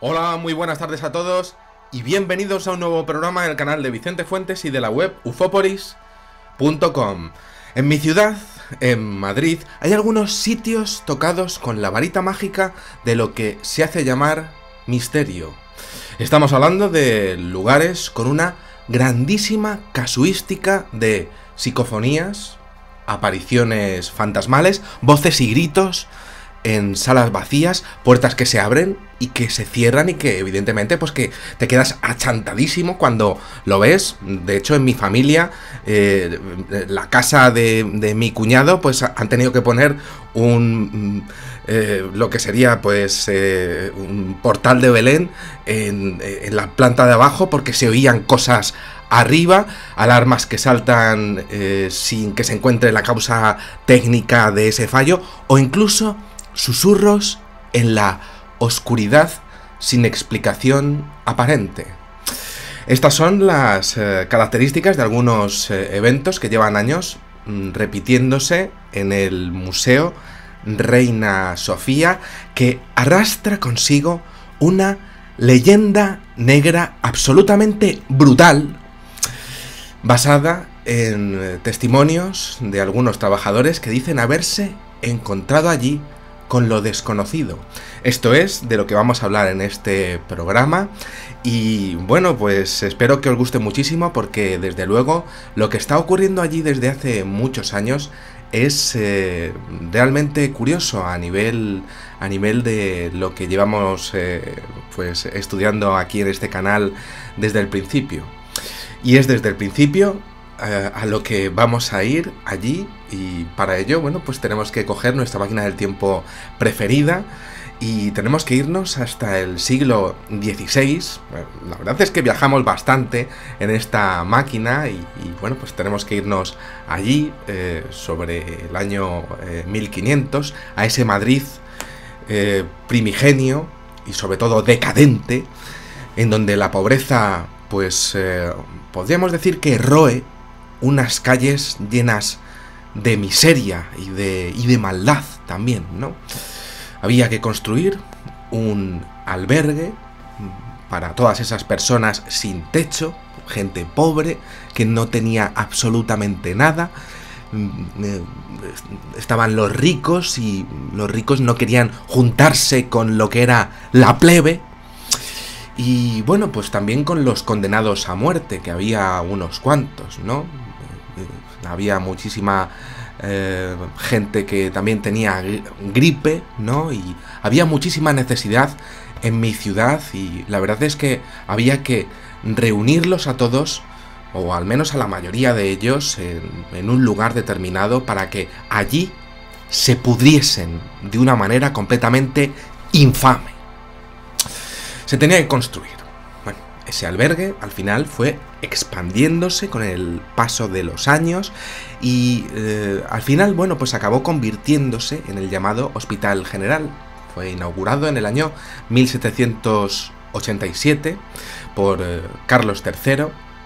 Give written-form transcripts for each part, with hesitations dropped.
Hola, muy buenas tardes a todos y bienvenidos a un nuevo programa del canal de Vicente Fuentes y de la web ufopolis.com. En mi ciudad, en Madrid, hay algunos sitios tocados con la varita mágica de lo que se hace llamar misterio. Estamos hablando de lugares con una grandísima casuística de psicofonías, apariciones fantasmales, voces y gritos en salas vacías, puertas que se abren y que se cierran y que evidentemente pues que te quedas achantadísimo cuando lo ves. De hecho, en mi familia, la casa de mi cuñado, pues han tenido que poner lo que sería pues un portal de Belén en la planta de abajo, porque se oían cosas arriba, alarmas que saltan sin que se encuentre la causa técnica de ese fallo, o incluso susurros en la oscuridad sin explicación aparente. Estas son las características de algunos eventos que llevan años repitiéndose en el Museo Reina Sofía, que arrastra consigo una leyenda negra absolutamente brutal, basada en testimonios de algunos trabajadores que dicen haberse encontrado allí con lo desconocido. Esto es de lo que vamos a hablar en este programa y bueno, pues espero que os guste muchísimo, porque desde luego lo que está ocurriendo allí desde hace muchos años es realmente curioso a nivel de lo que llevamos pues estudiando aquí en este canal desde el principio. Y es desde el principio a lo que vamos a ir allí, y para ello, bueno, pues tenemos que coger nuestra máquina del tiempo preferida y tenemos que irnos hasta el siglo XVI. La verdad es que viajamos bastante en esta máquina y bueno, pues tenemos que irnos allí sobre el año 1500, a ese Madrid primigenio y sobre todo decadente, en donde la pobreza pues podríamos decir que roe unas calles llenas de miseria y de maldad también, ¿no? Había que construir un albergue para todas esas personas sin techo, gente pobre que no tenía absolutamente nada. Estaban los ricos y los ricos no querían juntarse con lo que era la plebe. Y bueno, pues también con los condenados a muerte, que había unos cuantos, ¿no? Había muchísima gente que también tenía gripe, ¿no? Y había muchísima necesidad en mi ciudad y la verdad es que había que reunirlos a todos, o al menos a la mayoría de ellos, en un lugar determinado para que allí se pudriesen de una manera completamente infame. Se tenía que construir. Bueno, ese albergue al final fue expandiéndose con el paso de los años y al final, bueno, pues acabó convirtiéndose en el llamado Hospital General. Fue inaugurado en el año 1787 por Carlos III.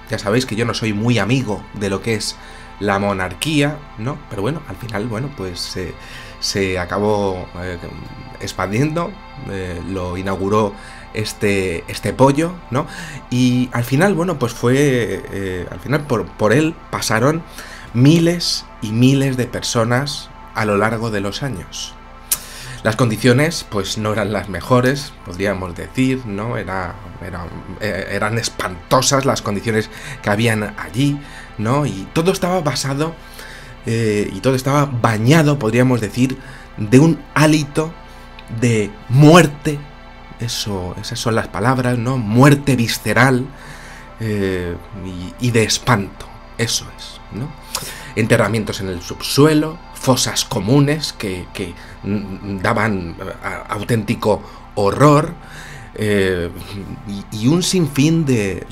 Ya sabéis que yo no soy muy amigo de lo que es la monarquía, ¿no? Pero bueno, al final, bueno, pues se acabó expandiendo, lo inauguró este pollo, ¿no? Y al final, bueno, pues fue al final por él pasaron miles y miles de personas a lo largo de los años. Las condiciones pues no eran las mejores, podríamos decir, ¿no? Eran espantosas las condiciones que habían allí, ¿no? Y todo estaba basado y todo estaba bañado, podríamos decir, de un hálito de muerte. Esas son las palabras, ¿no? Muerte visceral y de espanto. Eso es, ¿no? Enterramientos en el subsuelo, fosas comunes que daban auténtico horror, y un sinfín de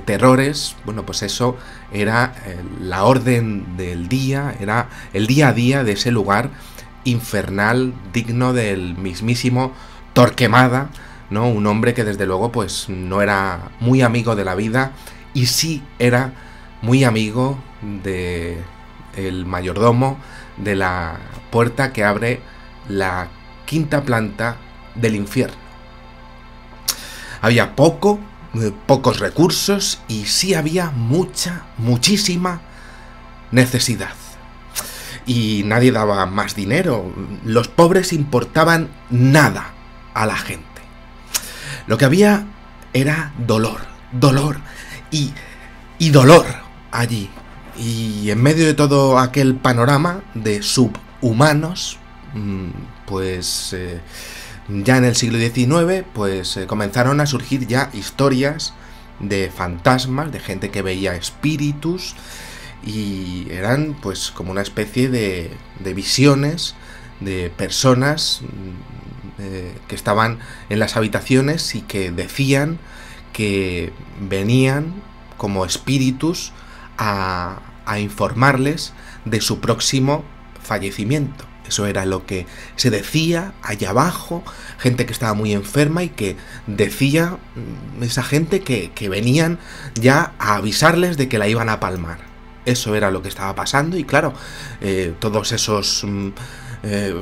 terrores. Bueno, pues eso era la orden del día, era el día a día de ese lugar infernal, digno del mismísimo Torquemada, ¿no? Un hombre que desde luego pues no era muy amigo de la vida y sí era muy amigo de el mayordomo de la puerta que abre la quinta planta del infierno. Había pocos recursos y sí había muchísima necesidad. Y nadie daba más dinero. Los pobres importaban nada a la gente. Lo que había era dolor y dolor allí. Y en medio de todo aquel panorama de subhumanos, pues ya en el siglo XIX, pues comenzaron a surgir ya historias de fantasmas, de gente que veía espíritus, y eran pues como una especie de visiones de personas que estaban en las habitaciones y que decían que venían como espíritus a informarles de su próximo fallecimiento. Eso era lo que se decía allá abajo, gente que estaba muy enferma y que decía esa gente que venían ya a avisarles de que la iban a palmar. Eso era lo que estaba pasando y claro, todos esos...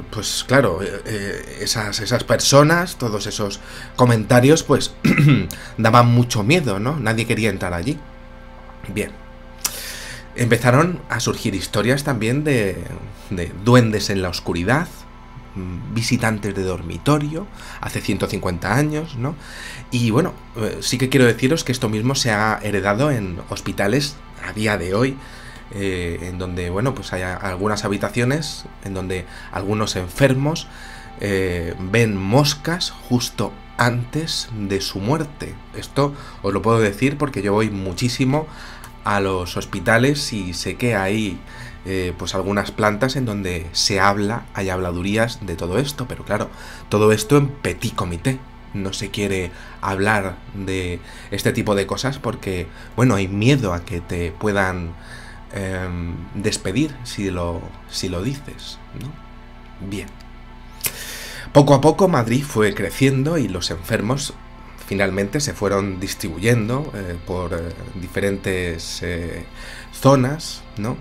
pues claro, esas personas, todos esos comentarios, pues daban mucho miedo, ¿no? Nadie quería entrar allí. Bien. Empezaron a surgir historias también de duendes en la oscuridad, visitantes de dormitorio, hace 150 años, ¿no? Y bueno, sí que quiero deciros que esto mismo se ha heredado en hospitales a día de hoy, en donde, bueno, pues hay algunas habitaciones en donde algunos enfermos ven moscas justo antes de su muerte. Esto os lo puedo decir porque yo voy muchísimo a los hospitales y sé que hay pues algunas plantas en donde hay habladurías de todo esto, pero claro, todo esto en petit comité. No se quiere hablar de este tipo de cosas porque, bueno, hay miedo a que te puedan despedir si lo dices, ¿no? Bien. Poco a poco Madrid fue creciendo y los enfermos finalmente se fueron distribuyendo por diferentes zonas, ¿no?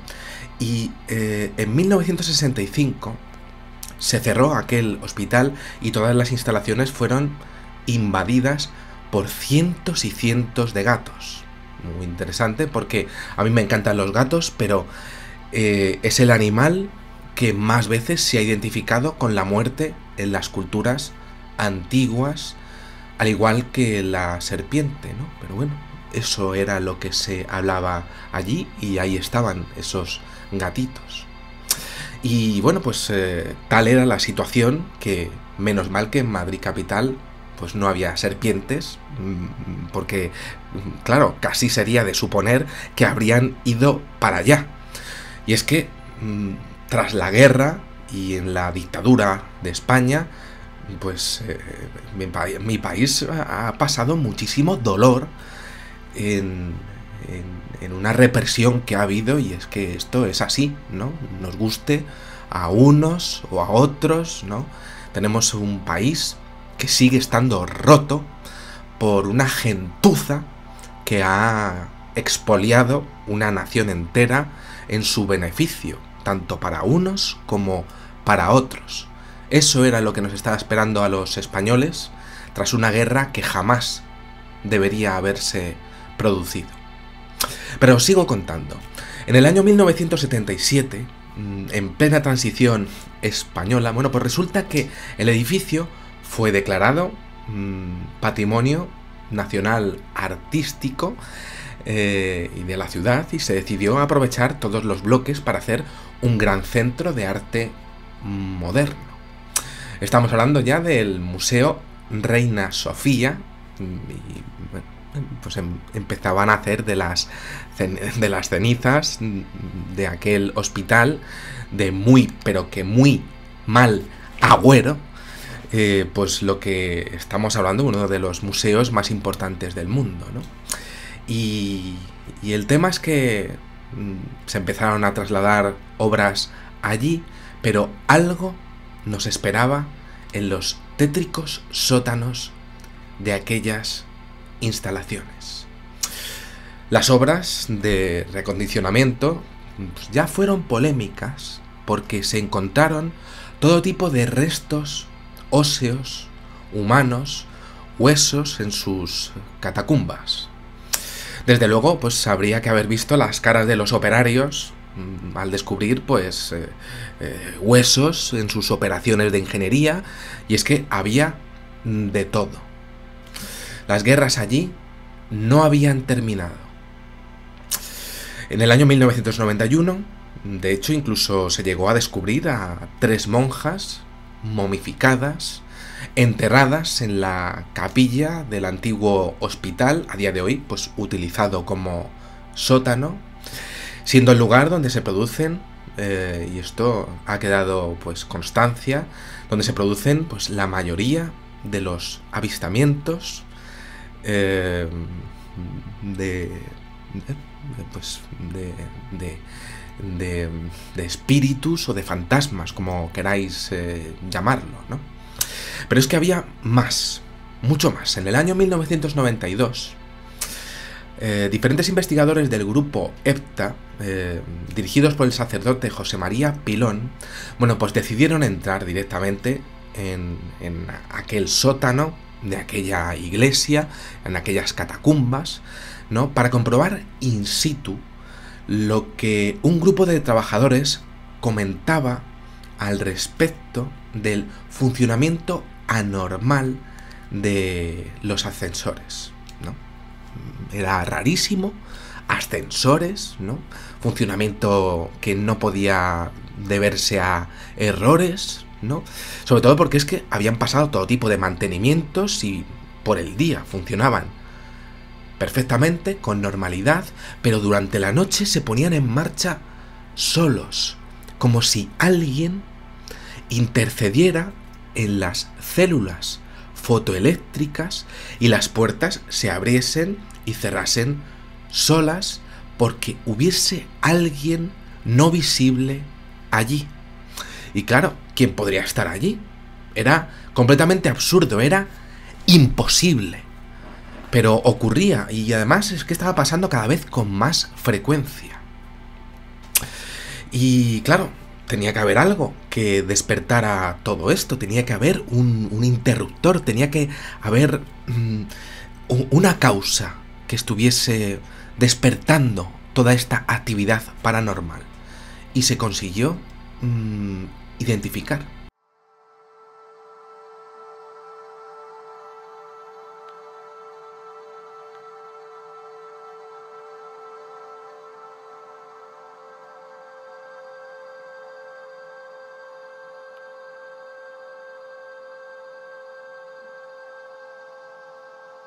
Y en 1965 se cerró aquel hospital y todas las instalaciones fueron invadidas por cientos y cientos de gatos. Muy interesante porque a mí me encantan los gatos, pero es el animal que más veces se ha identificado con la muerte en las culturas antiguas, al igual que la serpiente, ¿no? Pero bueno, eso era lo que se hablaba allí y ahí estaban esos gatitos. Y bueno, pues tal era la situación que menos mal que en Madrid capital pues no había serpientes, porque claro, casi sería de suponer que habrían ido para allá. Y es que tras la guerra y en la dictadura de España, pues mi país ha pasado muchísimo dolor en una represión que ha habido, y es que esto es así, ¿no? Nos guste a unos o a otros, ¿no? Tenemos un país que sigue estando roto por una gentuza que ha expoliado una nación entera en su beneficio, tanto para unos como para otros. Eso era lo que nos estaba esperando a los españoles tras una guerra que jamás debería haberse producido. Pero os sigo contando. En el año 1977, en plena transición española, bueno, pues resulta que el edificio fue declarado Patrimonio Nacional Artístico y de la ciudad, y se decidió aprovechar todos los bloques para hacer un gran centro de arte moderno. Estamos hablando ya del Museo Reina Sofía, y bueno, pues empezaban a hacer de las cenizas de aquel hospital de muy, pero que muy mal agüero, pues lo que estamos hablando, uno de los museos más importantes del mundo, ¿no? Y el tema es que se empezaron a trasladar obras allí, pero algo nos esperaba en los tétricos sótanos de aquellas instalaciones. Las obras de recondicionamiento pues ya fueron polémicas porque se encontraron todo tipo de restos óseos, humanos huesos en sus catacumbas. Desde luego, pues habría que haber visto las caras de los operarios al descubrir, pues, huesos en sus operaciones de ingeniería, y es que había de todo. Las guerras allí no habían terminado. En el año 1991, de hecho, incluso se llegó a descubrir a 3 monjas momificadas, enterradas en la capilla del antiguo hospital, a día de hoy, pues utilizado como sótano, siendo el lugar donde se producen, y esto ha quedado pues constancia, donde se producen pues la mayoría de los avistamientos de espíritus o de fantasmas, como queráis llamarlo, ¿no? Pero es que había más, mucho más. En el año 1992, diferentes investigadores del grupo EPTA, dirigidos por el sacerdote José María Pilón, bueno, pues decidieron entrar directamente en aquel sótano de aquella iglesia, en aquellas catacumbas, ¿no?, para comprobar in situ lo que un grupo de trabajadores comentaba al respecto del funcionamiento anormal de los ascensores, ¿no? Era rarísimo, ascensores, ¿no?, funcionamiento que no podía deberse a errores, ¿no?, sobre todo porque es que habían pasado todo tipo de mantenimientos y por el día funcionaban perfectamente, con normalidad, pero durante la noche se ponían en marcha solos, como si alguien intercediera en las células fotoeléctricas y las puertas se abriesen y cerrasen solas porque hubiese alguien no visible allí. Y claro, ¿quién podría estar allí? Era completamente absurdo, era imposible. Pero ocurría, y además es que estaba pasando cada vez con más frecuencia. Y claro, tenía que haber algo que despertara todo esto, tenía que haber un interruptor, tenía que haber una causa que estuviese despertando toda esta actividad paranormal. Y se consiguió identificar.